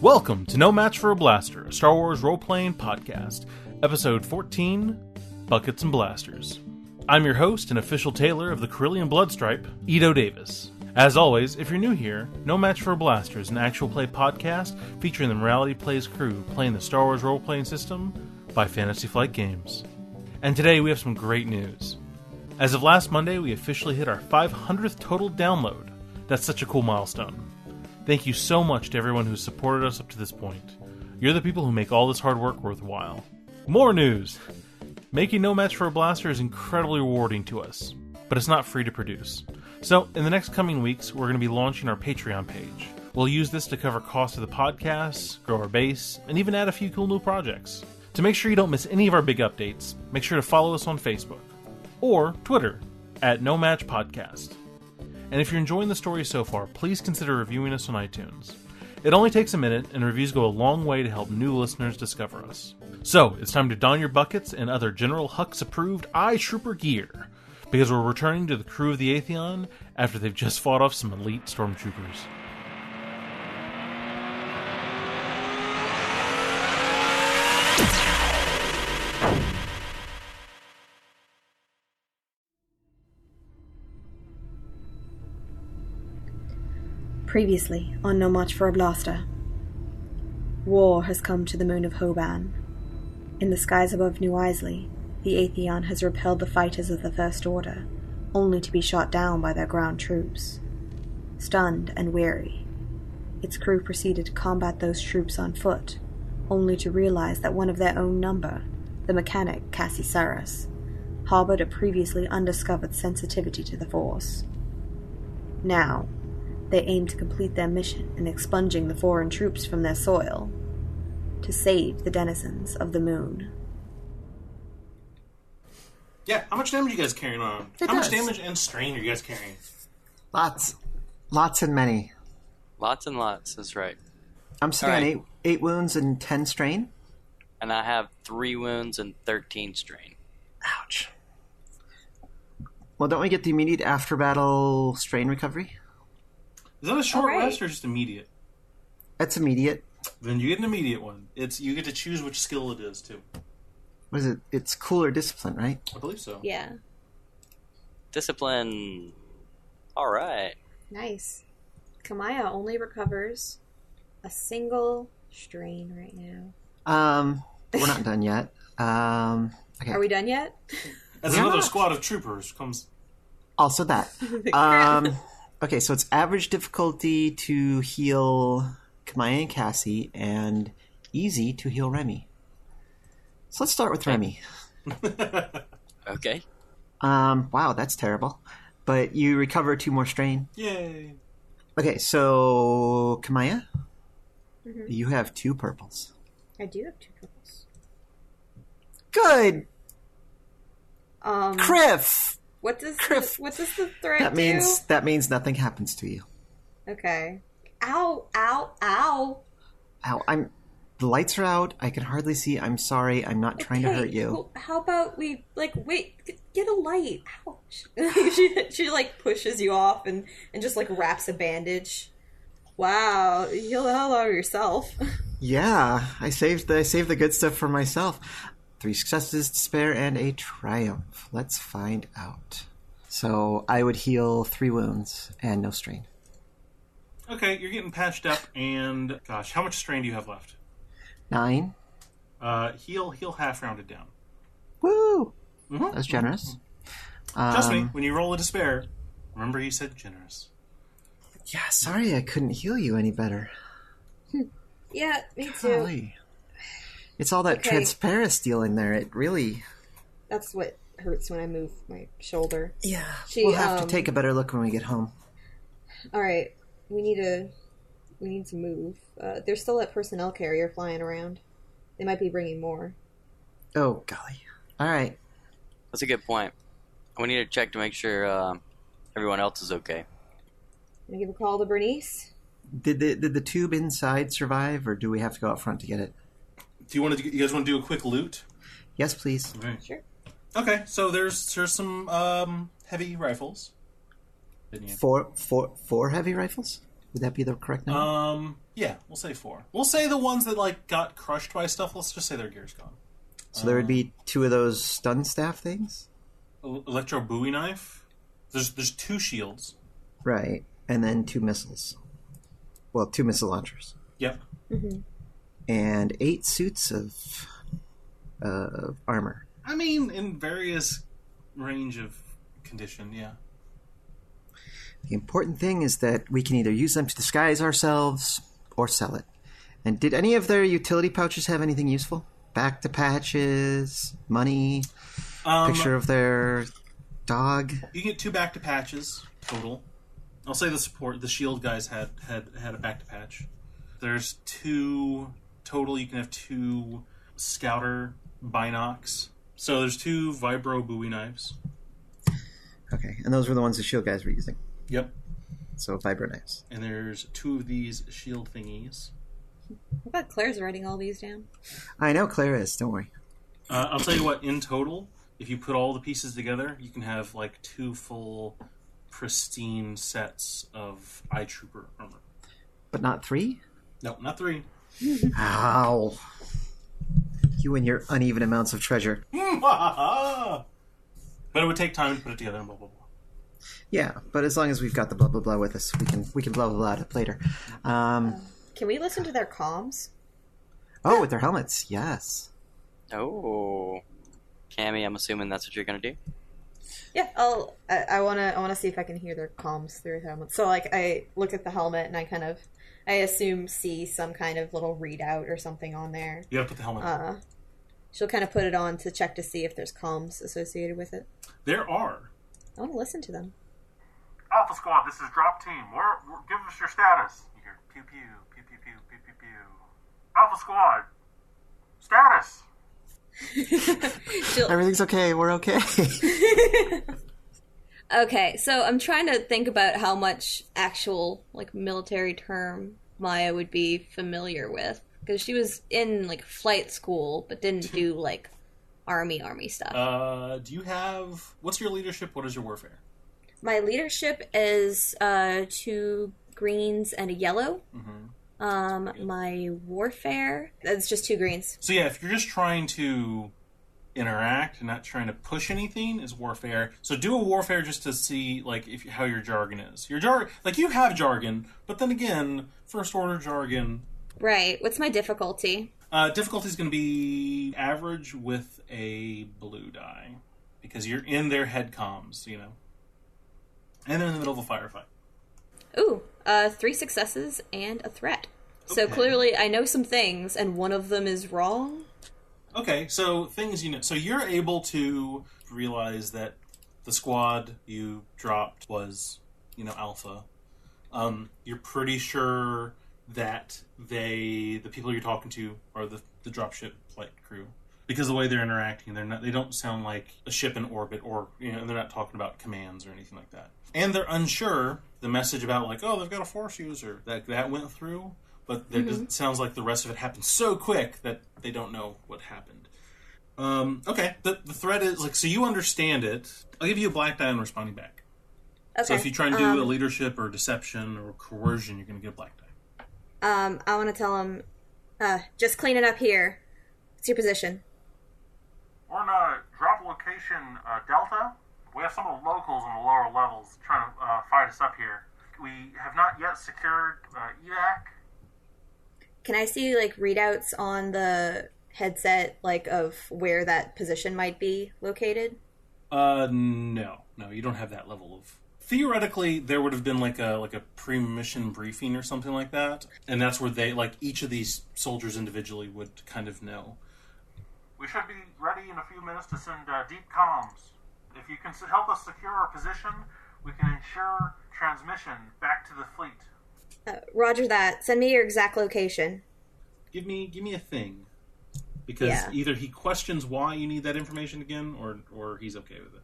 Welcome to No Match for a Blaster, a Star Wars role-playing podcast, Episode 14, Buckets and Blasters. I'm your host and official tailor of the Carillion Bloodstripe, Edo Davis. As always, if you're new here, No Match for a Blaster is an actual play podcast featuring the Morality Plays crew playing the Star Wars role-playing system by Fantasy Flight Games. And today we have some great news. As of last Monday, we officially hit our 500th total download. That's such a cool milestone. Thank you so much to everyone who's supported us up to this point. You're the people who make all this hard work worthwhile. More news! Making No Match for a Blaster is incredibly rewarding to us, but it's not free to produce. So, in the next coming weeks, we're going to be launching our Patreon page. We'll use this to cover costs of the podcasts, grow our base, and even add a few cool new projects. To make sure you don't miss any of our big updates, make sure to follow us on Facebook or Twitter at No Match Podcast. And if you're enjoying the story so far, please consider reviewing us on iTunes. It only takes a minute, and reviews go a long way to help new listeners discover us. So, it's time to don your buckets and other General Hux-approved iTrooper gear, because we're returning to the crew of the Atheon after they've just fought off some elite stormtroopers. Previously on No Match for a Blaster. War has come to the moon of Hoban. In the skies above New Isley, the Atheon has repelled the fighters of the First Order, only to be shot down by their ground troops. Stunned and weary, its crew proceeded to combat those troops on foot, only to realize that one of their own number, the mechanic Cassie Saras, harbored a previously undiscovered sensitivity to the Force. Now, they aim to complete their mission in expunging the foreign troops from their soil, to save the denizens of the moon. Yeah, how much damage are you guys carrying on? How much damage and strain are you guys carrying? Lots. Lots and many. Lots and lots, that's right. I'm sitting on 8 wounds and 10 strain. And I have 3 wounds and 13 strain. Ouch. Well, don't we get the immediate after-battle strain recovery? Is that a short rest or just immediate? That's immediate. Then you get an immediate one. You get to choose which skill it is, too. What is it? It's cool or discipline, right? I believe so. Yeah. Discipline. Alright. Nice. Kamaya only recovers a single strain right now. We're not done yet. Okay. Are we done yet? As another squad of troopers comes... Also that. Okay, so it's average difficulty to heal Kamaya and Cassie, and easy to heal Remy. So let's start with Remy. Okay. Wow, that's terrible. But you recover 2 more strain. Yay! Okay, so Kamaya, Mm-hmm. you have 2 purples. I do have 2 purples. Good! Criff! What does Criff. what does the threat That means nothing happens to you. Okay. Ow, ow, ow. Ow, the lights are out. I can hardly see. I'm sorry. I'm not trying to hurt you. Well, how about we, wait, get a light. Ouch. she pushes you off and just, wraps a bandage. Wow, you heal the hell out of yourself. Yeah, I saved the good stuff for myself. 3 successes to spare and a triumph. Let's find out. So I would heal 3 wounds and no strain. Okay, you're getting patched up, and gosh, how much strain do you have left? 9. Heal half rounded down. Woo! Mm-hmm. That's generous. Trust me, when you roll a despair, remember he said generous. Yeah, sorry I couldn't heal you any better. Yeah, me too. Golly. It's all that transparent steel in there. It really... That's what hurts when I move my shoulder. Yeah, we'll have to take a better look when we get home. Alright, we need to move. There's still that personnel carrier flying around. They might be bringing more. Oh, golly. Alright. That's a good point. We need to check to make sure everyone else is okay. Can I give a call to Bernice? Did the tube inside survive, or do we have to go out front to get it? You guys want to do a quick loot? Yes, please. Okay. Sure. Okay, so there's some heavy rifles. Four heavy rifles? Would that be the correct number? Yeah, we'll say 4. We'll say the ones that, like, got crushed by stuff, let's just say their gear's gone. So there would be 2 of those stun staff things? Electro buoy knife. There's 2 shields. Right. And then 2 missiles. Well, 2 missile launchers. Yep. Mm-hmm. And 8 suits of armor. I mean, in various range of condition, yeah. The important thing is that we can either use them to disguise ourselves or sell it. And did any of their utility pouches have anything useful? Back to patches, money, picture of their dog? You get 2 back to patches total. I'll say the shield guys had a back to patch. There's 2 total. You can have 2 scouter binocs. So there's 2 vibro buoy knives. Okay, and those were the ones the shield guys were using. Yep. So vibro knives. And there's 2 of these shield thingies. I bet Claire's writing all these down. I know Claire is. Don't worry. I'll tell you what. In total, if you put all the pieces together, you can have like 2 full, pristine sets of eye trooper armor. But not 3? No, not 3. Ow. You and your uneven amounts of treasure. But it would take time to put it together and blah blah blah. Yeah, but as long as we've got the blah blah blah with us, we can blah blah blah it later. Can we listen to their comms? Oh, with their helmets, yes. Oh. Cammy, I'm assuming that's what you're going to do? Yeah, I wanna see if I can hear their comms through their helmet. So like I look at the helmet and I assume see some kind of little readout or something on there. You gotta put the helmet on. She'll kind of put it on to check to see if there's comms associated with it. There are. I want to listen to them. Alpha Squad, this is Drop Team. Give us your status. You hear pew pew, pew pew pew, pew pew pew. Alpha Squad, status. Everything's okay. We're okay. Okay, so I'm trying to think about how much actual like military term Maya would be familiar with, because she was in like flight school but didn't do like army stuff. Do you have... What's your leadership? What is your warfare? My leadership is 2 greens and a yellow. Mm-hmm. My warfare, that's just 2 greens. So yeah, if you're just trying to interact and not trying to push anything, is warfare. So do a warfare just to see like how your jargon is. Your jargon, like you have jargon, but then again, first order jargon. Right. What's my difficulty? Difficulty is going to be average with a blue die, because you're in their head comms, you know, and they're in the middle of a firefight. Ooh, 3 successes and a threat. So Okay. clearly I know some things, and one of them is wrong. Okay, so things you know. So you're able to realize that the squad you dropped was, you know, Alpha. You're pretty sure that the people you're talking to are the dropship flight crew, because the way they're interacting, they don't sound like a ship in orbit, or you know, they're not talking about commands or anything like that. And they're unsure. The message about like, oh, they've got a force user that went through. But it sounds like the rest of it happened so quick that they don't know what happened. Okay, the threat is, like, so you understand it. I'll give you a black die on responding back. Okay. So if you try and do a leadership or deception or coercion, you're going to get a black die. I want to tell him, just clean it up here. What's your position? We're in a drop location, Delta. We have some of the locals in the lower levels trying to fight us up here. We have not yet secured evac. Can I see, like, readouts on the headset, like, of where that position might be located? No, you don't have that level of... Theoretically, there would have been like a pre-mission briefing or something like that, and that's where they, like, each of these soldiers individually would kind of know. We should be ready in a few minutes to send deep comms. If you can help us secure our position, we can ensure transmission back to the fleet. Roger that. Send me your exact location. Give me a thing, because either he questions why you need that information again, or he's okay with it.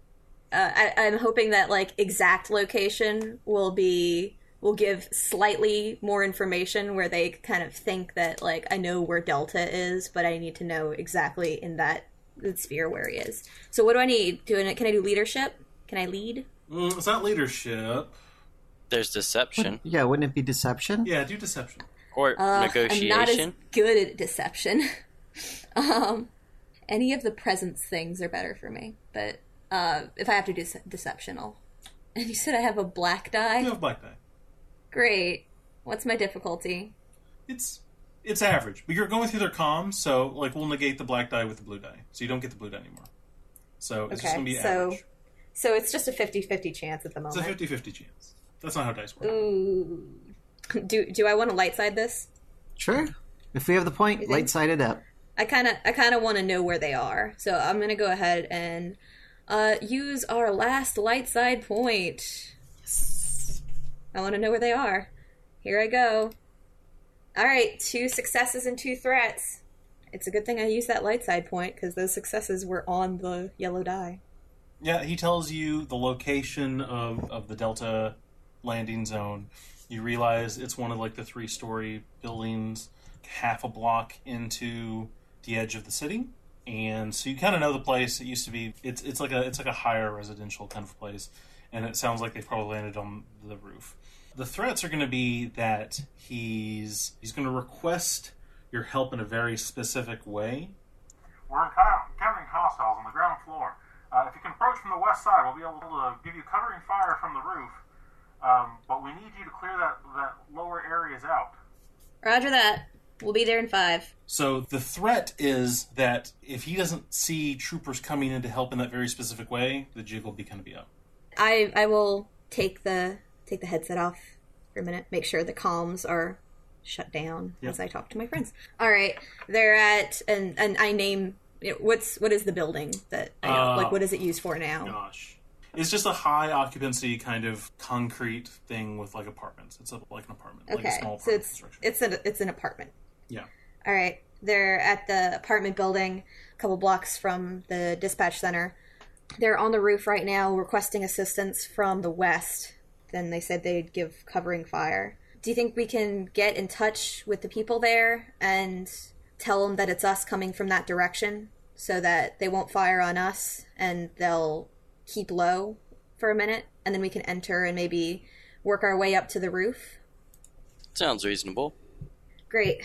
I'm hoping that, like, exact location will give slightly more information, where they kind of think that, like, I know where Delta is, but I need to know exactly in that sphere where he is. So what do I need? Can I do leadership? Can I lead? It's not leadership. There's deception. Yeah, wouldn't it be deception? Yeah, do deception. Or negotiation. I'm not as good at deception. Any of the presence things are better for me. But if I have to do deception, I'll... And you said I have a black die? You have black die. Great. What's my difficulty? It's average, but you're going through their comms, so like we'll negate the black die with the blue die, so you don't get the blue die anymore. So it's just going to be average. So it's just a 50-50 chance at the moment. It's a 50-50 chance. That's not how dice work. Ooh. Do I want to light side this? Sure. If we have the point, light side it up. I kind of want to know where they are, so I'm going to go ahead and use our last light side point. Yes. I want to know where they are. Here I go. All right, 2 successes and 2 threats. It's a good thing I used that light side point because those successes were on the yellow die. Yeah, he tells you the location of the Delta landing zone. You realize it's one of like the 3-story buildings, half a block into the edge of the city, and so you kind of know the place. It used to be it's like a higher residential kind of place, and it sounds like they probably landed on the roof. The threats are going to be that he's going to request your help in a very specific way. We're encountering hostiles on the ground floor. If you can approach from the west side, we'll be able to give you covering fire from the roof. But we need you to clear that lower areas out. Roger that. We'll be there in 5. So the threat is that if he doesn't see troopers coming in to help in that very specific way, the jig will be up. I will take the headset off for a minute, make sure the comms are shut down as I talk to my friends. All right, they're at and I name what is the building that I know, like what is it used for now? Gosh, it's just a high occupancy kind of concrete thing with like apartments. It's like an apartment, Okay, like a small so apartment construction. it's an apartment. Yeah. All right, they're at the apartment building, a couple blocks from the dispatch center. They're on the roof right now, requesting assistance from the west. Then they said they'd give covering fire. Do you think we can get in touch with the people there and tell them that it's us coming from that direction so that they won't fire on us and they'll keep low for a minute, and then we can enter and maybe work our way up to the roof? Sounds reasonable. Great.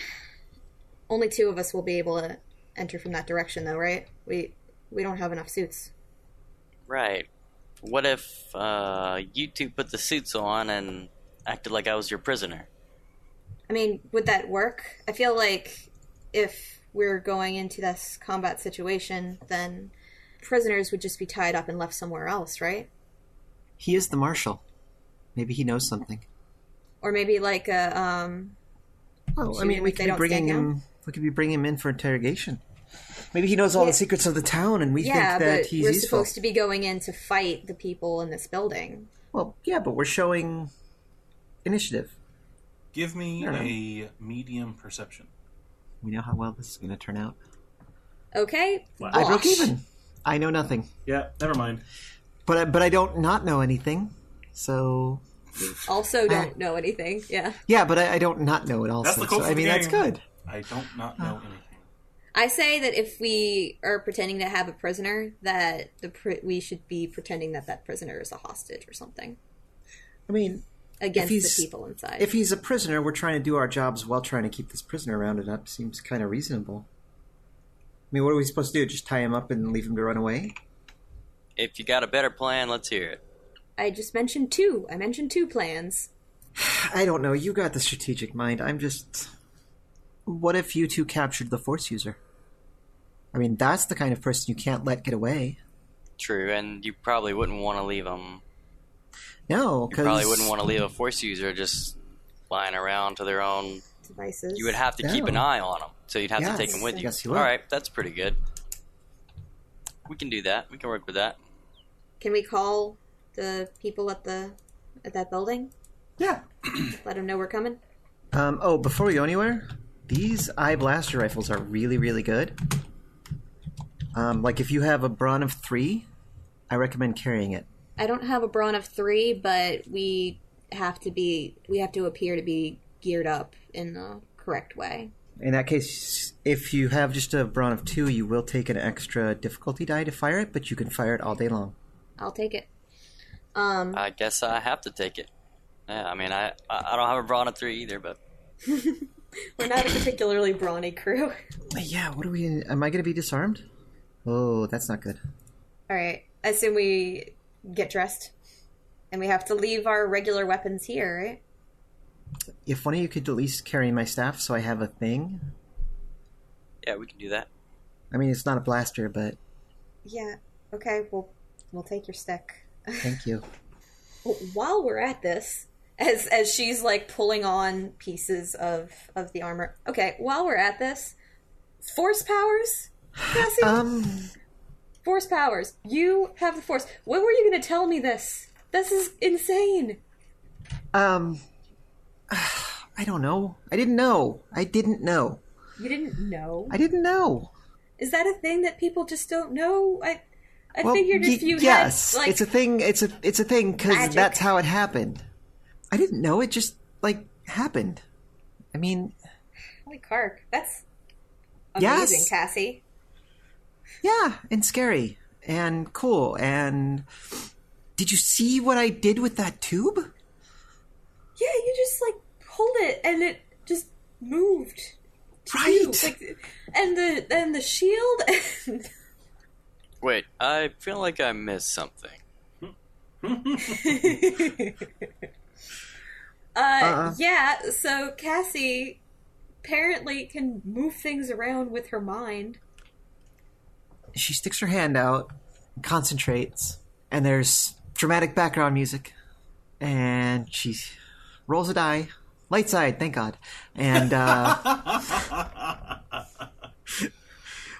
Only 2 of us will be able to enter from that direction, though, right? We don't have enough suits. Right. What if you 2 put the suits on and acted like I was your prisoner? I mean, would that work? I feel like if we're going into this combat situation, then prisoners would just be tied up and left somewhere else, right? He is the marshal. Maybe he knows something. Or maybe like a Well, I mean, we could be bringing him in for interrogation. Maybe he knows all the secrets of the town, and we think that he's we're useful. Supposed to be going in to fight the people in this building. Well, yeah, but we're showing initiative. Give me a medium perception. We know how well this is going to turn out. Okay. Wow. I broke even. I know nothing. Yeah, never mind. But I don't not know anything, so... Also don't know anything, yeah. Yeah, but I don't not know it also. That's the quote so, for the game. That's good. I don't not know anything. I say that if we are pretending to have a prisoner, that we should be pretending that prisoner is a hostage or something. I mean... Against the people inside. If he's a prisoner, we're trying to do our jobs while trying to keep this prisoner rounded up. Seems kind of reasonable. I mean, what are we supposed to do? Just tie him up and leave him to run away? If you got a better plan, let's hear it. I just mentioned 2. I mentioned 2 plans. I don't know. You got the strategic mind. I'm just... What if you 2 captured the Force user? I mean, that's the kind of person you can't let get away. True, and you probably wouldn't want to leave them... No, because... You probably wouldn't want to leave a Force user just lying around to their own... devices. You would have to keep an eye on them, so you'd have to take them with you. Yes, you would. All right, that's pretty good. We can do that. We can work with that. Can we call the people at that building? Yeah. Let them know we're coming? Before we go anywhere, these eye blaster rifles are really, really good. Like if you have a brawn of 3, I recommend carrying it. I don't have a brawn of 3, but we have to appear to be geared up in the correct way. In that case, if you have just a brawn of 2, you will take an extra difficulty die to fire it, but you can fire it all day long. I'll take it. I guess I have to take it. Yeah, I mean, I don't have a Brawny 3 either, but... We're not a particularly brawny crew. Yeah, what are we... Am I going to be disarmed? Oh, that's not good. Alright, I assume we get dressed. And we have to leave our regular weapons here, right? If one of you could at least carry my staff so I have a thing. Yeah, we can do that. I mean, it's not a blaster, but... Yeah, okay, we'll take your stick. Thank you. Well, while we're at this, as she's like pulling on pieces of the armor. Okay, while we're at this, force powers, Cassie? Force powers. You have the force. When were you going to tell me this? This is insane. I don't know. I didn't know. I didn't know. You didn't know? I didn't know. Is that a thing that people just don't know? I Well, figured if you yes, had, like... it's a thing. It's a thing because magic. that's how it happened. I didn't know. It just happened. I mean, Holy Kark, that's amazing, yes. Cassie. Yeah, and scary and cool. And did you see what I did with that tube? Yeah, you just like pulled it and it just moved. Right. Like, and the shield. And... Wait, I feel like I missed something. Yeah, so Cassie apparently can move things around with her mind. She sticks her hand out, concentrates, and there's dramatic background music, and she rolls a die. Light side, thank God. And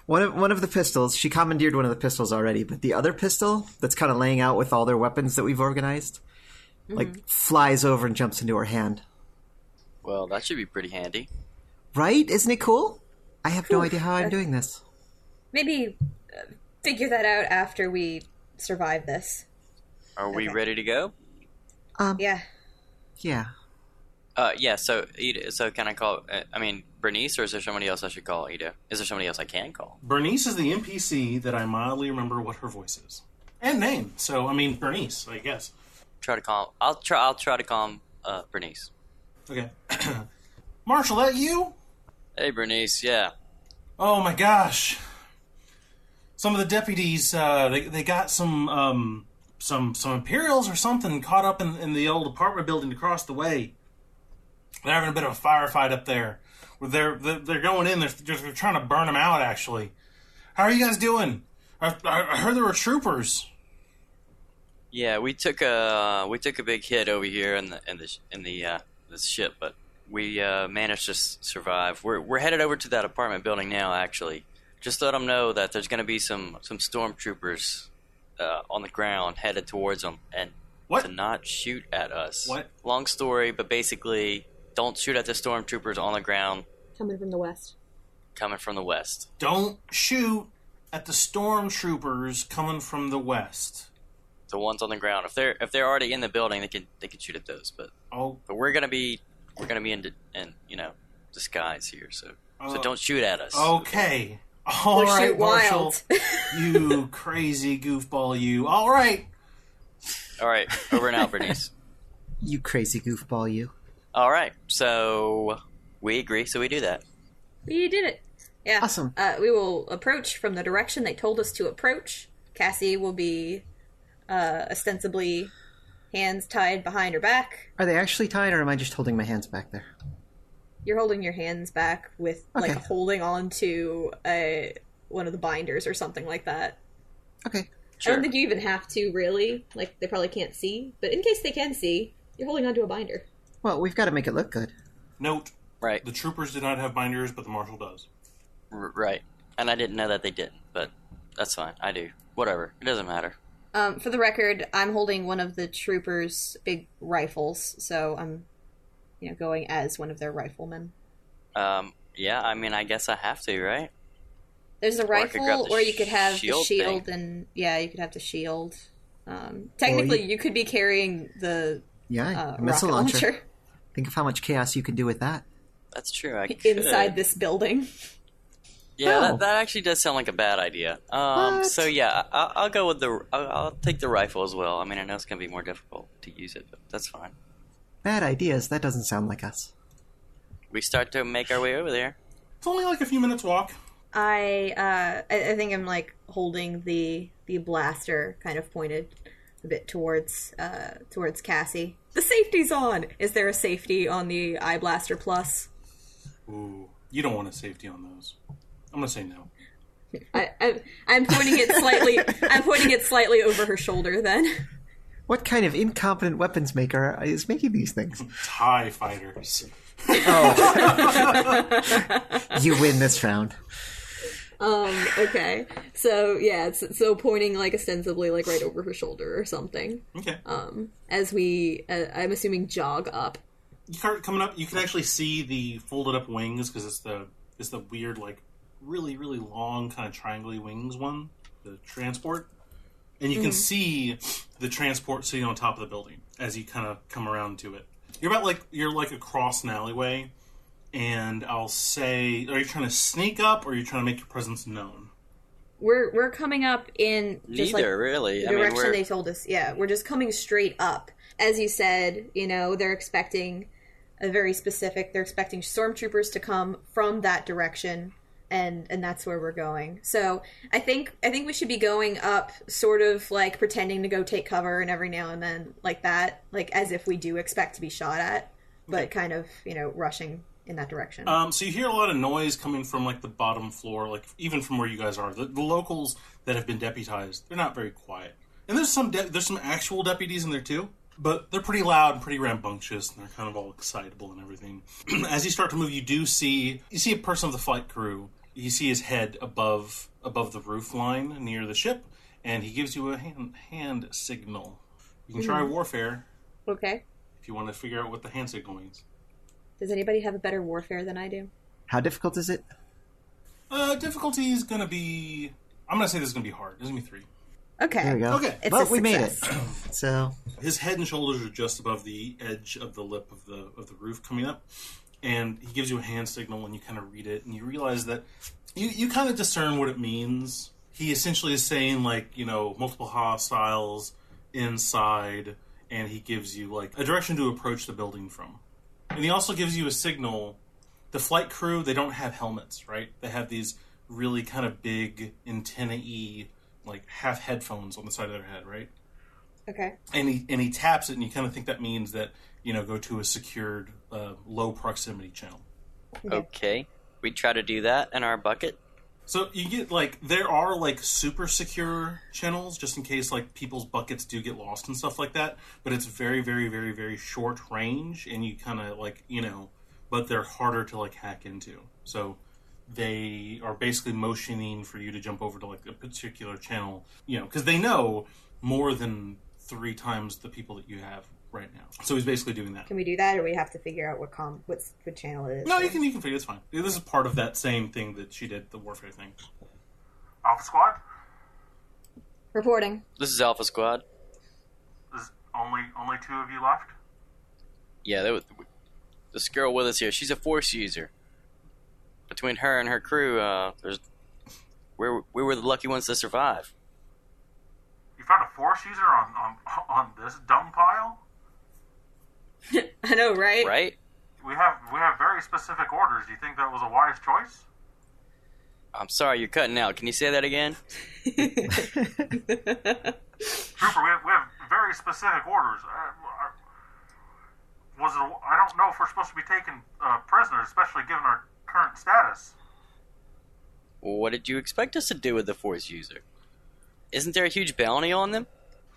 one of the pistols, she commandeered one of the pistols already, but the other pistol that's kind of laying out with all their weapons that we've organized, flies over and jumps into her hand. Well, that should be pretty handy. Right? Isn't it cool? I have no idea how I'm doing this. Maybe figure that out after we survive this. Are we ready to go? Yeah. Yeah. Yeah, so can I call, Bernice, or is there somebody else I should call, Ida? Is there somebody else I can call? Bernice is the NPC that I mildly remember what her voice is. And name. So, Bernice, I guess. I'll try to call him, Bernice. Okay. Marshall, that you? Hey, Bernice, yeah. Oh my gosh. Some of the deputies, they got some Imperials or something caught up in the old apartment building across the way. They're having a bit of a firefight up there. They're going in. They're trying to burn them out. Actually, how are you guys doing? I heard there were troopers. Yeah, we took a big hit over here in the ship, but we managed to survive. We're headed over to that apartment building now. Actually, just let them know that there's going to be some stormtroopers on the ground headed towards them, and to not shoot at us. What? Long story, but basically, don't shoot at the stormtroopers on the ground. Coming from the west. Don't shoot at the stormtroopers coming from the west. The ones on the ground. If they're already in the building, they can shoot at those. But we're gonna be in disguise here. So don't shoot at us. Okay. All right, Marshall. You crazy goofball, you. All right. All right. Over and out, Bernice. You crazy goofball, you. All right. So we agree. So we do that. We did it. Yeah. Awesome. We will approach from the direction they told us to approach. Cassie will be ostensibly hands tied behind her back. Are they actually tied, or am I just holding my hands back there? You're holding your hands back with, Okay. holding on to one of the binders or something like that. Okay. Sure. I don't think you even have to, really. They probably can't see. But in case they can see, you're holding onto a binder. Well, we've got to make it look good. Note. Right. The troopers did not have binders, but the marshal does. Right. And I didn't know that they didn't, but that's fine. I do. Whatever. It doesn't matter. For the record, I'm holding one of the troopers' big rifles, so I'm, going as one of their riflemen. Yeah, I guess I have to, right? There's a rifle, or you could have the shield shield, thing. and you could have the shield. Technically, you could be carrying the missile rocket launcher. Think of how much chaos you can do with that. That's true. I could. Inside this building. Yeah, Oh. that actually does sound like a bad idea. What? So yeah, I'll go with I'll take the rifle as well. I know it's gonna be more difficult to use it, but that's fine. bad ideas. That doesn't sound like us. We start to make our way over there. It's only like a few minutes walk. I think I'm like holding the blaster kind of pointed a bit towards Cassie. The safety's on. Is there a safety on the Eye Blaster Plus? Ooh, you don't want a safety on those. I'm gonna say no. I'm pointing it slightly. I'm pointing it slightly over her shoulder. Then. What kind of incompetent weapons maker is making these things? TIE fighters. Oh. You win this round. Okay. So yeah, so pointing like ostensibly like right over her shoulder or something. Okay. As we, I'm assuming, jog up. You start coming up. You can actually see the folded up wings because it's the weird like really really long kind of triangle wings one, the transport, and you can see the transport sitting on top of the building as you kind of come around to it. You're like across an alleyway. And I'll say, are you trying to sneak up, or are you trying to make your presence known? We're coming up in just Neither, really. The direction they told us. Yeah, we're just coming straight up. As you said, they're expecting they're expecting stormtroopers to come from that direction, and that's where we're going. So I think we should be going up, sort of like pretending to go take cover, and every now and then like that, like as if we do expect to be shot at, but kind of rushing in that direction. So you hear a lot of noise coming from like the bottom floor, like even from where you guys are. The locals that have been deputized, they're not very quiet, and there's some actual deputies in there too, but they're pretty loud and pretty rambunctious, and they're kind of all excitable and everything. As you start to move, you see a person of the flight crew. You see his head above the roof line near the ship, and he gives you a hand signal. You can try warfare. Okay. If you want to figure out what the hand signal means. Does anybody have a better warfare than I do? How difficult is it? Difficulty is going to be... I'm going to say this is going to be hard. This is going to be 3. Okay. There we go. Okay. It's well, a we made it. success. So His head and shoulders are just above the edge of the lip of the roof coming up. And he gives you a hand signal, and you kind of read it, and you realize that you kind of discern what it means. He essentially is saying, like, multiple hostiles inside, and he gives you, like, a direction to approach the building from. And he also gives you a signal. The flight crew, they don't have helmets, right? They have these really kind of big antenna-y, like half headphones on the side of their head, right? Okay. And he taps it, and you kind of think that means that, go to a secured, low proximity channel. Okay. We try to do that in our bucket. So you get, like, there are, like, super secure channels, just in case, like, people's buckets do get lost and stuff like that. But it's very, very, very, very short range, and you kind of, like, but they're harder to, like, hack into. So they are basically motioning for you to jump over to, like, a particular channel, because they know more than 3 times the people that you have right now. So he's basically doing that. Can we do that, or we have to figure out what channel it is? No, you can figure it. It's fine. This is part of that same thing that she did, the warfare thing. Alpha Squad? Reporting. This is Alpha Squad. There's only 2 of you left? Yeah, this girl with us here, she's a Force user. Between her and her crew, we were the lucky ones to survive. You found a Force user on this dung pile? I know, right? Right? We have very specific orders. Do you think that was a wise choice? I'm sorry, you're cutting out. Can you say that again? Trooper, we have very specific orders. I don't know if we're supposed to be taking prisoners, especially given our current status. What did you expect us to do with the Force user? Isn't there a huge bounty on them?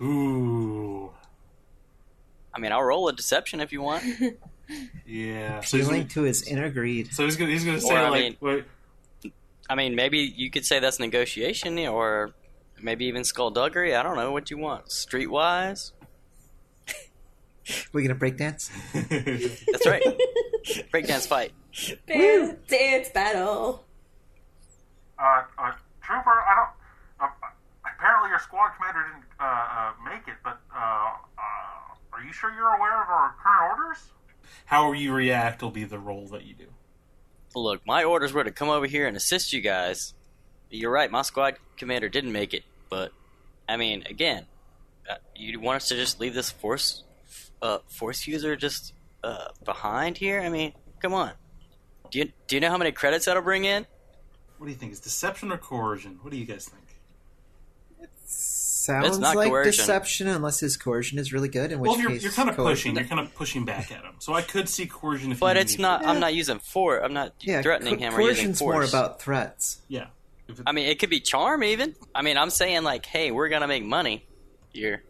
Ooh. I mean, I'll roll a deception if you want. Yeah. appealing to his inner greed. So he's gonna say, Or, wait. I mean, maybe you could say that's negotiation, or maybe even skullduggery. I don't know what you want. Streetwise? We're gonna break dance. That's right. Breakdance fight. Dance battle. Trooper, I don't... apparently your squad commander didn't make it, but are you sure you're aware of our current orders? However you react will be the role that you do. Look, my orders were to come over here and assist you guys. You're right, my squad commander didn't make it, but, I mean, again, you want us to just leave this force user just behind here? I mean, come on. Do you know how many credits that'll bring in? What do you think? Is deception or coercion? What do you guys think? Sounds not like coercion. deception, unless his coercion is really good. In which Well, case, you're kind of coercion- pushing. You're kind of pushing back at him. So I could see coercion if But you it's need not. it. I'm not using force. I'm not threatening him or using coercion's force. more about threats. Yeah. If it- I mean, it could be charm even. I mean, I'm saying like, hey, we're gonna make money here.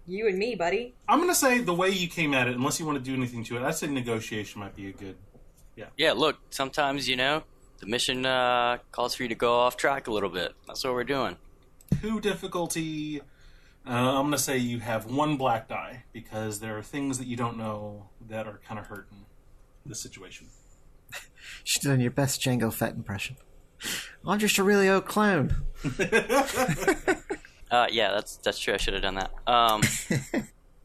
You and me, buddy. I'm going to say the way you came at it, unless you want to do anything to it, I'd say negotiation might be a good... Yeah, look, sometimes, the mission calls for you to go off track a little bit. That's what we're doing. 2 difficulty... I'm going to say you have 1 black die, because there are things that you don't know that are kind of hurting the situation. Should have done your best Jango Fett impression. I'm just a really old clone. Yeah, that's true. I should have done that.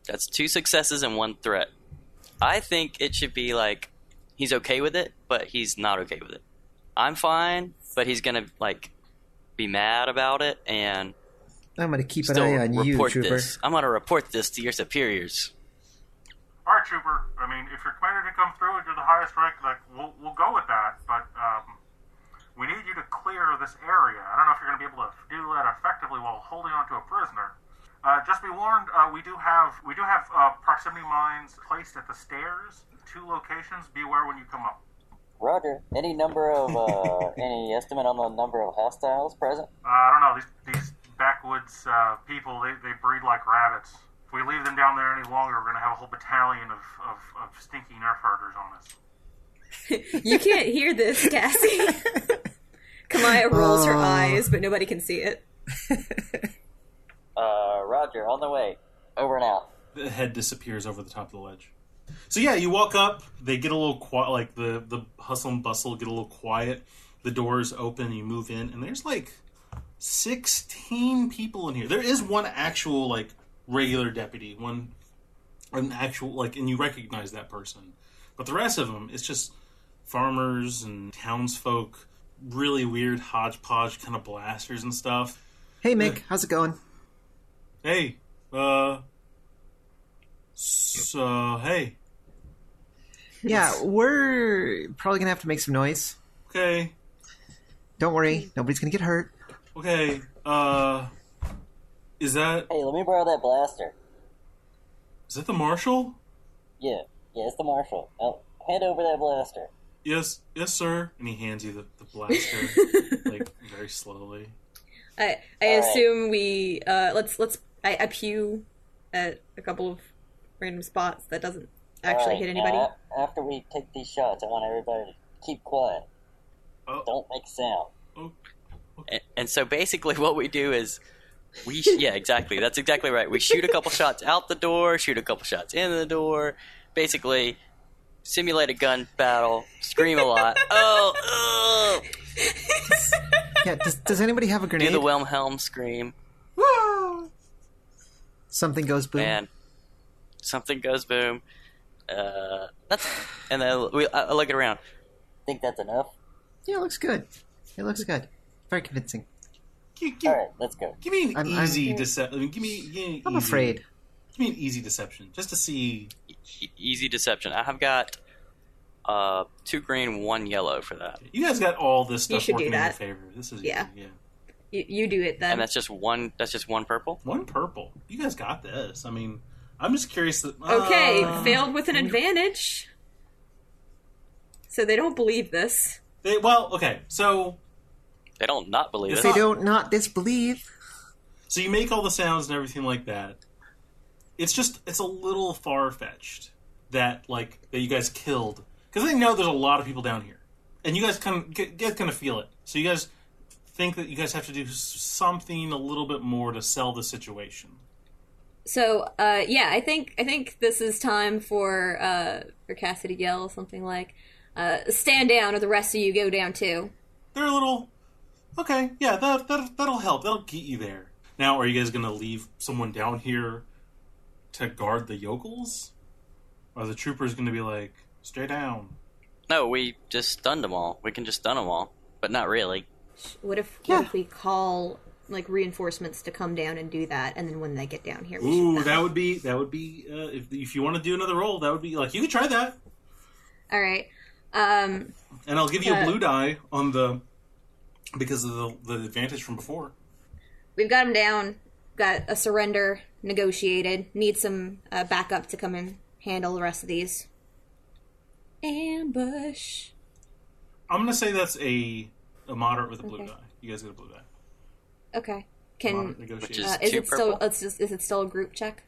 That's 2 successes and 1 threat. I think it should be like he's okay with it, but he's not okay with it. I'm fine, but he's gonna be mad about it and I'm going to keep an still eye on you, report Trooper. this. I'm gonna report this to your superiors. All right, Trooper. I mean, if you're commander to come through and you're the highest rank, we'll go with that. But we need you to clear this area. I don't know if you're going to be able to do that effectively while holding onto a prisoner. Just be warned, we do have proximity mines placed at the stairs. 2 locations. Be aware when you come up. Roger. Any number of any estimate on the number of hostiles present? I don't know. These backwoods people, they breed like rabbits. If we leave them down there any longer, we're going to have a whole battalion of stinky nerf herders on us. You can't hear this, Cassie. Kamaya rolls her eyes, but nobody can see it. Roger. On the way. Over and out. The head disappears over the top of the ledge. So yeah, you walk up, they get a little quiet, like the hustle and bustle get a little quiet, the doors open, you move in, and there's 16 people in here. There is one actual, regular deputy, an actual, and you recognize that person. But the rest of them, it's just farmers and townsfolk, really weird hodgepodge kind of blasters and stuff. Hey, Mick, how's it going? Hey, hey. Yeah, we're probably going to have to make some noise. Okay, Don't worry, nobody's going to get hurt. okay, is that Hey, let me borrow that blaster. the marshal? Yeah, it's the marshal. I'll hand over that blaster. Yes, sir. And he hands you the blaster, very slowly. I assume we I pew at a couple of random spots that doesn't actually hit anybody. After we take these shots, I want everybody to keep quiet. Oh. Don't make a sound. Oh, And so basically what we do is yeah, exactly. That's exactly right. We shoot a couple shots out the door, shoot a couple shots in the door, basically simulate a gun battle, scream a lot. Oh! Yeah, does anybody have a Do grenade? the Wilhelm scream. Something goes boom. And something goes boom. And then I look around. Think that's enough? Yeah, it looks good. It looks good. Very convincing. All right, let's go. Give me an I'm- easy deception. Give me I'm easy. afraid. Give me an easy deception, just to see. Easy deception. I have got 2 green, 1 yellow for that. You guys got all this stuff should do working in your that. favor. This is Yeah. easy, You do it then. And that's just one purple? 1 purple. You guys got this. I mean, I'm just curious that. Okay, failed with an advantage. So they don't believe this. Okay, so They don't not believe If it. they don't not disbelieve. So you make all the sounds and everything like that. It's a little far-fetched that you guys killed. Because they know there's a lot of people down here. And you guys kind of feel it. So you guys think that you guys have to do something a little bit more to sell the situation. So, I think this is time for Cassidy to yell something like, stand down or the rest of you go down too. They're a little... Okay, yeah, that'll help. That'll get you there. Now, are you guys going to leave someone down here to guard the yokels? Or are the troopers going to be like, stay down? No, we just stunned them all. We can just stun them all. But not really. What if Yeah. we call like reinforcements to come down and do that, and then when they get down here, we Ooh, shoot that would be if you want to do another roll, that would be like you could try that. All right. And I'll give you a blue die on because of the advantage from before. We've got them down. Got a surrender negotiated. Need some backup to come and handle the rest of these. Ambush. I'm gonna say that's a moderate with a blue die. You guys get a blue die. Okay. Which is is two it still purple. is it still a group check?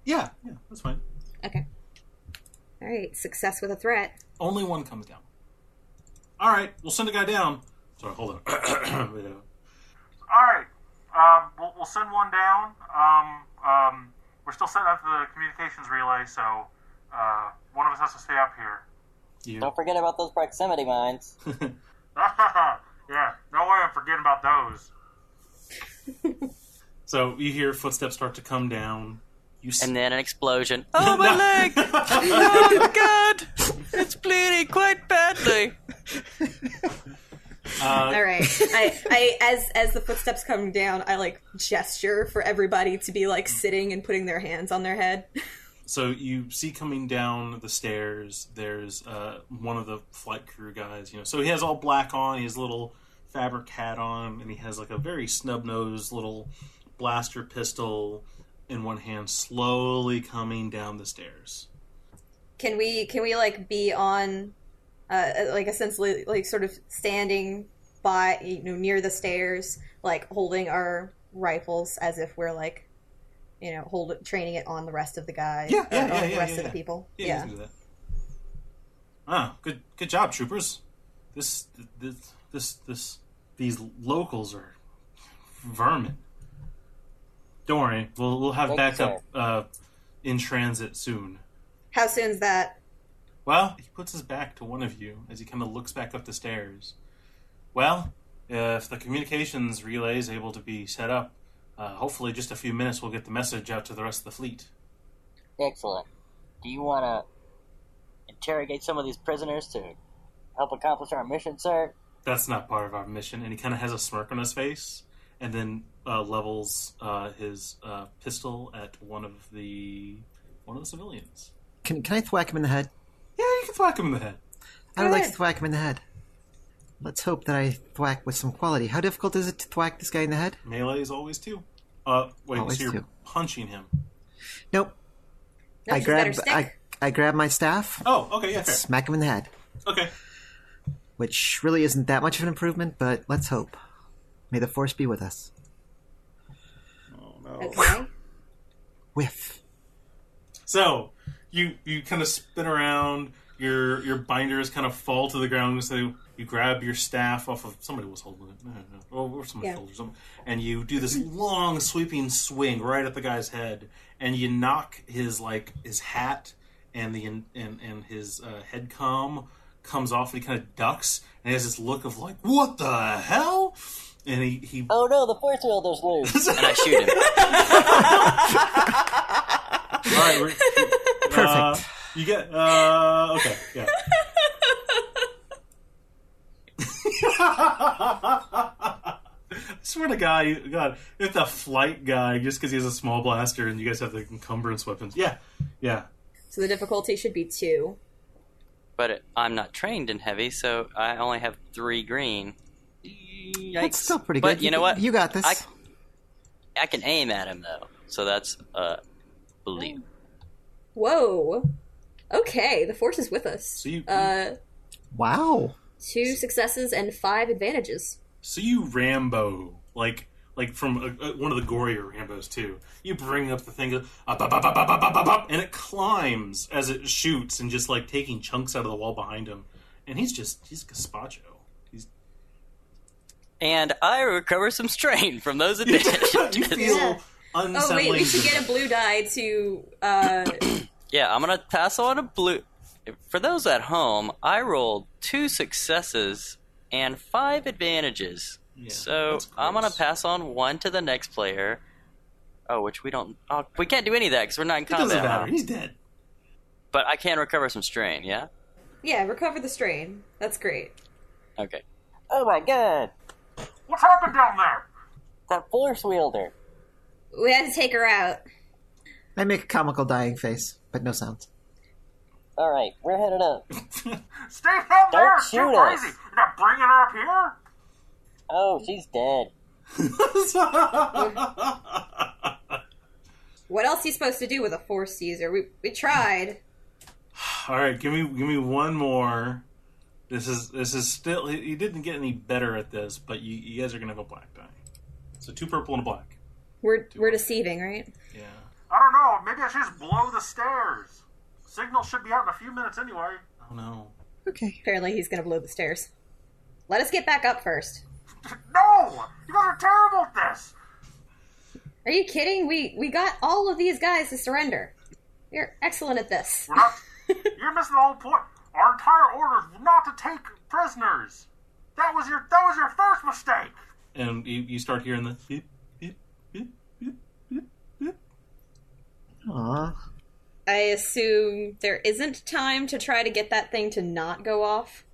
Yeah, that's fine. Okay. All right. Success with a threat. Only one comes down. All right, we'll send a guy down. Sorry, hold on. All right. We'll send one down. We're still setting up the communications relay, so one of us has to stay up here. You. Don't forget about those proximity mines. Yeah, no way I'm forgetting about those. So you hear footsteps start to come down. And then an explosion. Oh, my leg! Oh, God! It's bleeding quite badly. All right. I as the footsteps come down, I like gesture for everybody to be like sitting and putting their hands on their head. So you see coming down the stairs, there's one of the flight crew guys, so he has all black on, he has a little fabric hat on, and he has like a very snub-nosed little blaster pistol in one hand, slowly coming down the stairs. Can we like be on like essentially like sort of standing by near the stairs, like holding our rifles as if we're like training it on the rest of the guys, the rest of the people. Yeah. You can do that. Ah, good job, troopers. These locals are vermin. Don't worry, we'll have backup in transit soon. How soon's that? Well, he puts his back to one of you as he kind of looks back up the stairs. Well, if the communications relay is able to be set up, hopefully just a few minutes we'll get the message out to the rest of the fleet. Excellent. Do you want to interrogate some of these prisoners to help accomplish our mission, sir? That's not part of our mission. And he kind of has a smirk on his face, and then levels his pistol at one of the civilians. Can I thwack him in the head? Yeah, you can thwack him in the head. I would like to thwack him in the head. Let's hope that I thwack with some quality. How difficult is it to thwack this guy in the head? Melee is always 2. Wait, Always so you're 2. punching him? Nope. No, I she's got her grab stick. I grab my staff, Oh, okay, yeah, fair. smack him in the head. Okay. Which really isn't that much of an improvement, but let's hope. May the force be with us. Oh, no. Okay. Whiff. So, you kind of spin around, your binders kind of fall to the ground, so you grab your staff off of... Somebody was holding it. I don't know. Or somebody held it or something. And you do this long, sweeping swing right at the guy's head, and you knock his hat and his head comes off, and he kind of ducks, and he has this look of like, what the hell? And he Oh no, the force wielder's loose. And I shoot him. all right, Perfect. You get okay, yeah. I swear to God, it's a flight guy just because he has a small blaster, and you guys have the encumbrance weapons. Yeah. So the difficulty should be 2. But I'm not trained in heavy, so I only have 3 green. Yikes. That's still pretty But good. you know what? You got this. I can aim at him, though. So that's blue. Whoa. Okay, the force is with us. So you Wow. 2 successes and 5 advantages. So you Rambo, like from one of the gorier Rambos too. You bring up the thing, and it climbs as it shoots, and just like taking chunks out of the wall behind him. And he's gazpacho. And I recover some strain from those advantages. You feel unsettling. Oh wait, we should get a blue die to. Yeah, I'm gonna pass on a blue. For those at home, I rolled 2 successes and 5 advantages. Yeah, so that's I'm gonna gross. pass on 1 to the next player. Oh, which we don't. Oh, we can't do any of that because we're not in It doesn't combat. matter. Huh? He's dead. But I can recover some strain. Yeah. Yeah, recover the strain. That's great. Okay. Oh my god. What's happened down there? That force wielder. We had to take her out. I make a comical dying face, but no sounds. All right, we're headed up. Stay down there! Don't It's too shoot us. crazy! You're not bringing her up here? Oh, she's dead. What else are you supposed to do with a force user? We tried. All right, give me one more. This is still. You didn't get any better at this, but you guys are gonna have a black die. So 2 purple and a black. We're deceiving, right? Yeah. I don't know. Maybe I should just blow the stairs. Signal should be out in a few minutes anyway. Oh no. Okay. Apparently he's gonna blow the stairs. Let us get back up first. No! You guys are terrible at this! Are you kidding? We got all of these guys to surrender. You're excellent at this. We're not... You're missing the whole point. Our entire order is not to take prisoners. That was your first mistake. And you start hearing the beep, beep, beep, beep, beep, beep. Aww. I assume there isn't time to try to get that thing to not go off.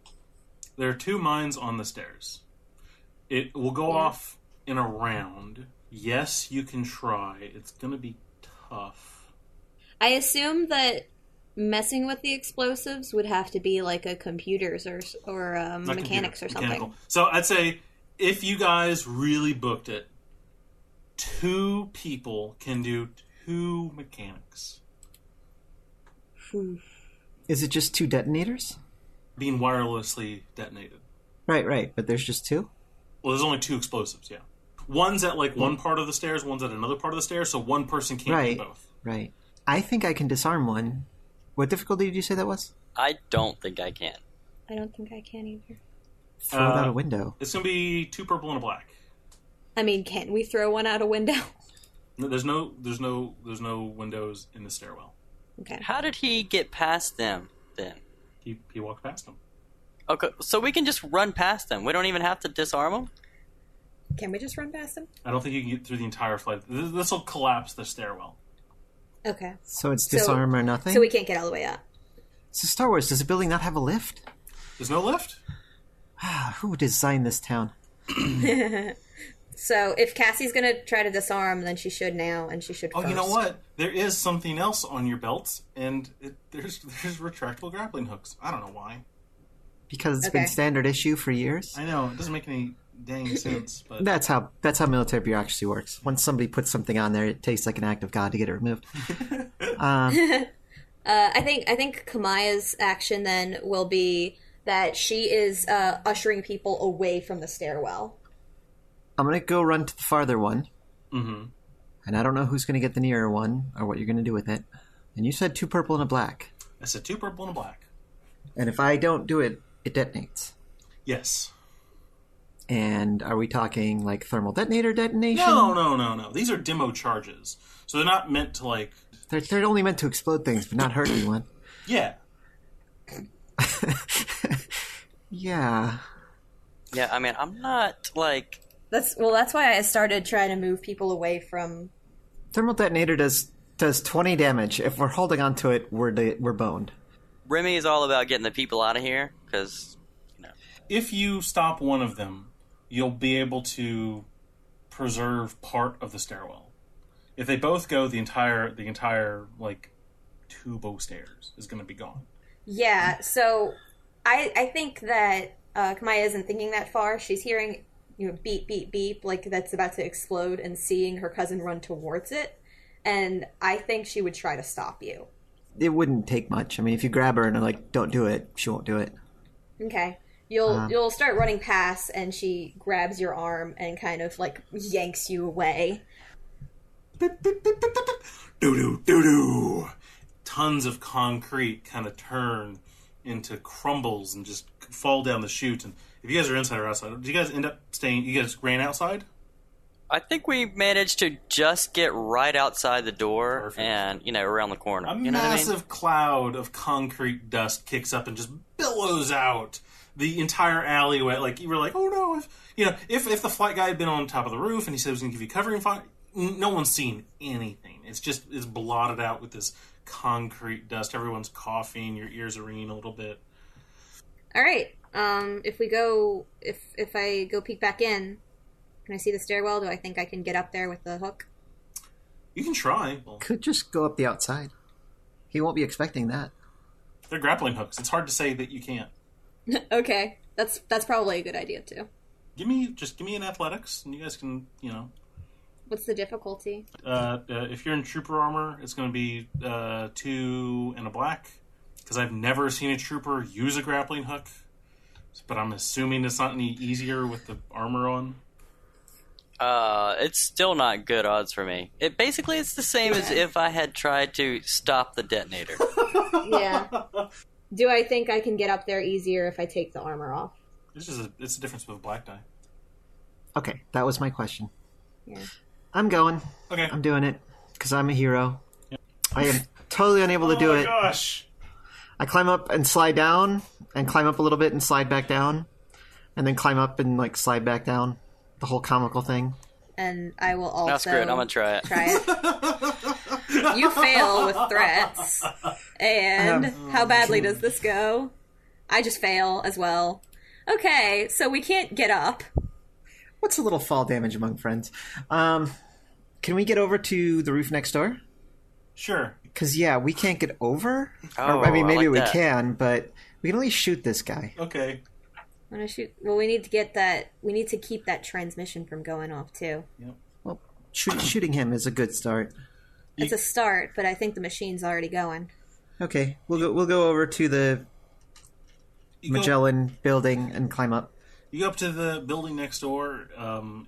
There are 2 mines on the stairs. It will go off in a round. Yes, you can try. It's going to be tough. I assume that messing with the explosives would have to be like a computers or Not mechanics computer, or something. mechanical. So I'd say if you guys really booked it, 2 people can do 2 mechanics. Is it just 2 detonators? Being wirelessly detonated. Right, but there's just 2? Well, there's only 2 explosives, yeah. One's at like one part of the stairs, one's at another part of the stairs, so one person can't do both. Right. I think I can disarm one. What difficulty did you say that was? I don't think I can. I don't think I can either. Throw it out a window. It's going to be 2 purple and a black. I mean, can't we throw one out a window? No, there's no windows in the stairwell. Okay. How did he get past them then? He walked past them. Okay, so we can just run past them. We don't even have to disarm them? Can we just run past them? I don't think you can get through the entire flight. This will collapse the stairwell. Okay. So it's disarm or nothing? So we can't get all the way up. So Star Wars, does the building not have a lift? There's no lift? Who designed this town? So if Cassie's going to try to disarm, then she should now, and she should Oh, first. you know what? There is something else on your belts, and there's retractable grappling hooks. I don't know why. Because it's been standard issue for years? I know, it doesn't make any dang sense, but... That's how military bureaucracy works. Once somebody puts something on there, it takes like an act of God to get it removed. I think Kamaya's action then will be that she is ushering people away from the stairwell. I'm going to go run to the farther one. Mm-hmm. And I don't know who's going to get the nearer one or what you're going to do with it. And you said 2 purple and a black. I said 2 purple and a black. And if I don't do it, it detonates. Yes. And are we talking like thermal detonator detonation? No. These are demo charges. So they're not meant to like... They're only meant to explode things, but not hurt anyone. Yeah. Yeah. Yeah, I mean, I'm not, like... That's why I started trying to move people away from... Thermal detonator does 20 damage. If we're holding on to it, we're boned. Remy is all about getting the people out of here, because, you know... If you stop one of them, you'll be able to preserve part of the stairwell. If they both go, the entire like, tubo stairs is going to be gone. Yeah, so I think that Kamaya isn't thinking that far. She's hearing, beep, beep, beep, like that's about to explode, and seeing her cousin run towards it. And I think she would try to stop you. It wouldn't take much. I mean, if you grab her and are like, don't do it, she won't do it. Okay. You'll start running past, and she grabs your arm and kind of, like, yanks you away. Doo-doo. Tons of concrete kind of turn into crumbles and just fall down the chute. And if you guys are inside or outside, did you guys end up staying? You guys ran outside? I think we managed to just get right outside the door. Perfect. And, around the corner. A You know what I mean? massive cloud of concrete dust kicks up and just billows out the entire alleyway. Like, you were like, oh no. If the flight guy had been on top of the roof and he said he was going to give you covering fire, no one's seen anything. It's blotted out with this concrete dust. Everyone's coughing. Your ears are ringing a little bit. All right. If I go peek back in, Can I see the stairwell? Do I think I can get up there with the hook? You can try. Could just go up the outside. He won't be expecting that. They're grappling hooks. It's hard to say that you can't. Okay, that's probably a good idea too. Give me an athletics, and you guys can, What's the difficulty? if you're in trooper armor, it's going to be 2 and a black. Because I've never seen a trooper use a grappling hook, but I'm assuming it's not any easier with the armor on. It's still not good odds for me. It's the same as if I had tried to stop the detonator. Yeah. Do I think I can get up there easier if I take the armor off? It's a difference with a black die. Okay, that was my question. Yeah. I'm going. Okay. I'm doing it because I'm a hero. Yep. I am totally unable to do it. Oh my gosh! I climb up and slide down, and climb up a little bit and slide back down, and then climb up and slide back down. The whole comical thing. And I will also... No, screw it. I'm going to try it. You fail with threats. And how badly does this go? I just fail as well. Okay, so we can't get up. What's a little fall damage among friends? Can we get over to the roof next door? Sure. Because, we can't get over. Oh, maybe we that. can, but we can only shoot this guy. Okay. Want to shoot? Well, we need to get that. We need to keep that transmission from going off too. Yep. Well, shooting him is a good start. It's a start, but I think the machine's already going. Okay, we'll go over to the Magellan building and climb up. You go up to the building next door.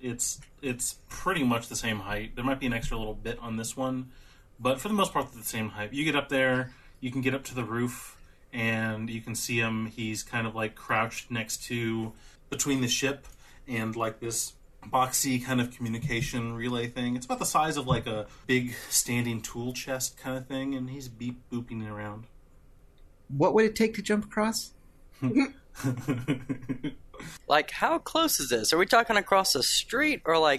It's pretty much the same height. There might be an extra little bit on this one, but for the most part, it's the same height. You get up there. You can get up to the roof. And you can see him. He's kind of crouched next to between the ship and this boxy kind of communication relay thing. It's about the size of a big standing tool chest kind of thing, and he's booping around. What would it take to jump across? How close is this? Are we talking across the street or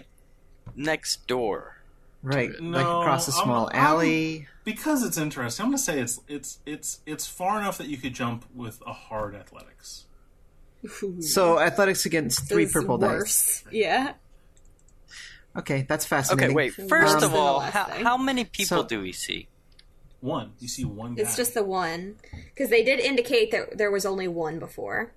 next door? Right, No, across a small alley. Because it's interesting, I'm going to say it's far enough that you could jump with a hard athletics. So athletics against 3 This is purple worse. dice. Yeah. Okay, that's fascinating. Okay, wait. First of than the all, last thing. how many people So- do we see? One. You see one guy. It's just the one. Because they did indicate that there was only one before.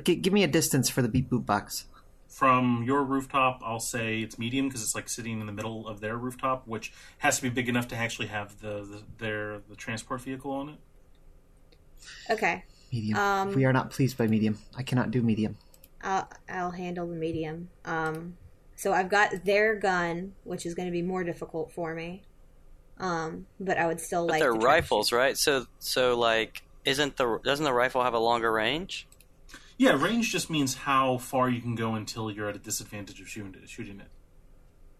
Give me a distance for the beep boop box. From your rooftop, I'll say it's medium because it's sitting in the middle of their rooftop, which has to be big enough to actually have the transport vehicle on it. Okay. Medium. We are not pleased by medium. I cannot do medium. I'll handle the medium. So I've got their gun, which is going to be more difficult for me. But I would still But like they're to try to rifles, right? So doesn't the rifle have a longer range? Yeah, range just means how far you can go until you're at a disadvantage of shooting it.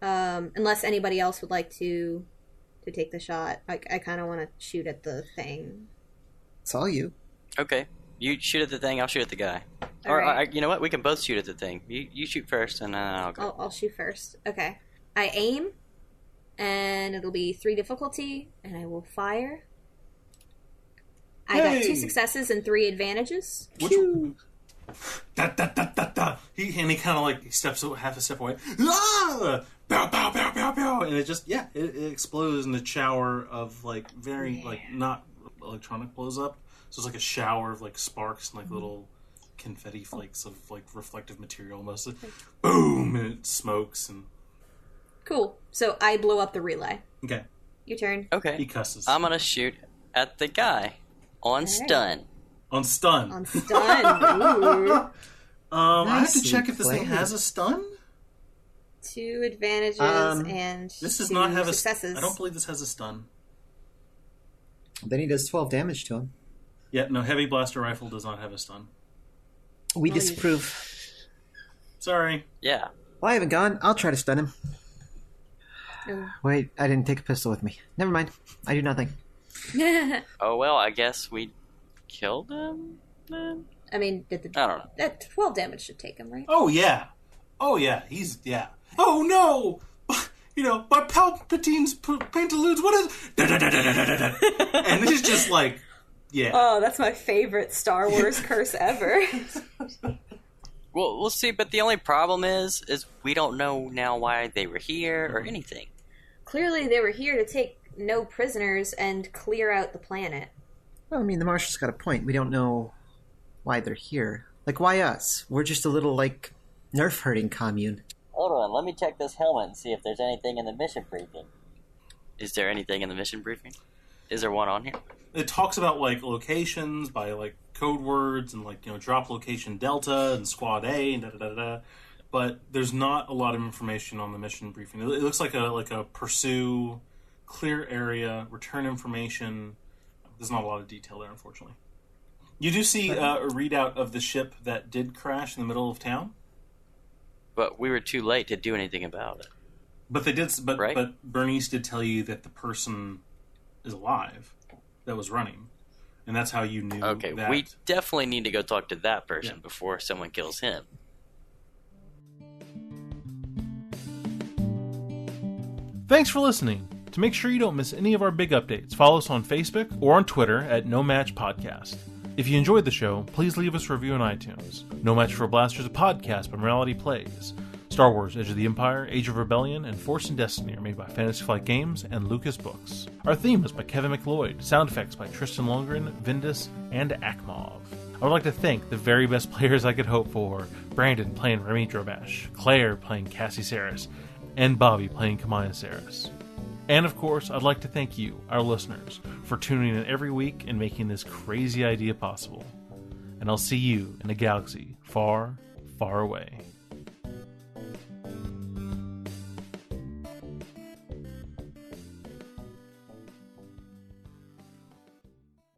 Unless anybody else would like to take the shot. I kind of want to shoot at the thing. It's all you. Okay. You shoot at the thing, I'll shoot at the guy. All Or right. you know what? We can both shoot at the thing. You shoot first, and then I'll go. I'll shoot first. Okay. I aim, and it'll be 3 difficulty, and I will fire. I got 2 successes and 3 advantages. Which he kind of steps half a step away. Ah! Bow, bow, bow, bow, bow, and it explodes in a shower of not electronic blows up. So it's a shower of sparks and little confetti flakes of reflective material almost. Boom, and it smokes and. Cool. So I blow up the relay. Okay. Your turn. Okay. He cusses. I'm gonna shoot at the guy on stun. On stun. On stun. Ooh. I have to Nicely check if this thing played. has a stun. 2 advantages and This does 2 not have successes. I don't believe this has a stun. Then he does 12 damage to him. Yeah, no, heavy blaster rifle does not have a stun. We Well, you- disapprove. Sorry. Yeah. Well, I haven't gone. I'll try to stun him. Ooh. Wait, I didn't take a pistol with me. Never mind. I do nothing. Oh well, I guess we killed him then? I mean, I don't know. that 12 damage should take him, right? Oh yeah, yeah. Oh no, by Palpatine's pantaloons. What is? And it's just yeah. Oh, that's my favorite Star Wars curse ever. Well, we'll see, but the only problem is we don't know now why they were here or anything. Clearly they were here to take no prisoners and clear out the planet. Well, I mean, the Marshal's got a point. We don't know why they're here. Like, why us? We're just a little, like, nerf-hurting commune. Hold on, let me check this helmet and see if there's anything in the mission briefing. Is there anything in the mission briefing? Is there one on here? It talks about, like, locations by, like, code words and, like, drop location Delta and Squad A and da-da-da-da. But there's not a lot of information on the mission briefing. It looks like a pursue, clear area, return information. There's not a lot of detail there, unfortunately. You do see a readout of the ship that did crash in the middle of town. But we were too late to do anything about it. But they did. Right? But Bernice did tell you that the person is alive that was running, and that's how you knew. Okay, that... we definitely need to go talk to that person before someone kills him. Thanks for listening. To make sure you don't miss any of our big updates, follow us on Facebook or on Twitter at No Match Podcast. If you enjoyed the show, please leave us a review on iTunes. No Match for a Blaster is a podcast by Morality Plays. Star Wars, Edge of the Empire, Age of Rebellion, and Force and Destiny are made by Fantasy Flight Games and Lucas Books. Our theme is by Kevin McLeod, sound effects by Tristan Lundgren, Vindus, and Akmov. I would like to thank the very best players I could hope for: Brandon playing Remy Drobash, Claire playing Cassie Saris, and Bobby playing Kamaya Saris. And of course, I'd like to thank you, our listeners, for tuning in every week and making this crazy idea possible. And I'll see you in a galaxy far, far away.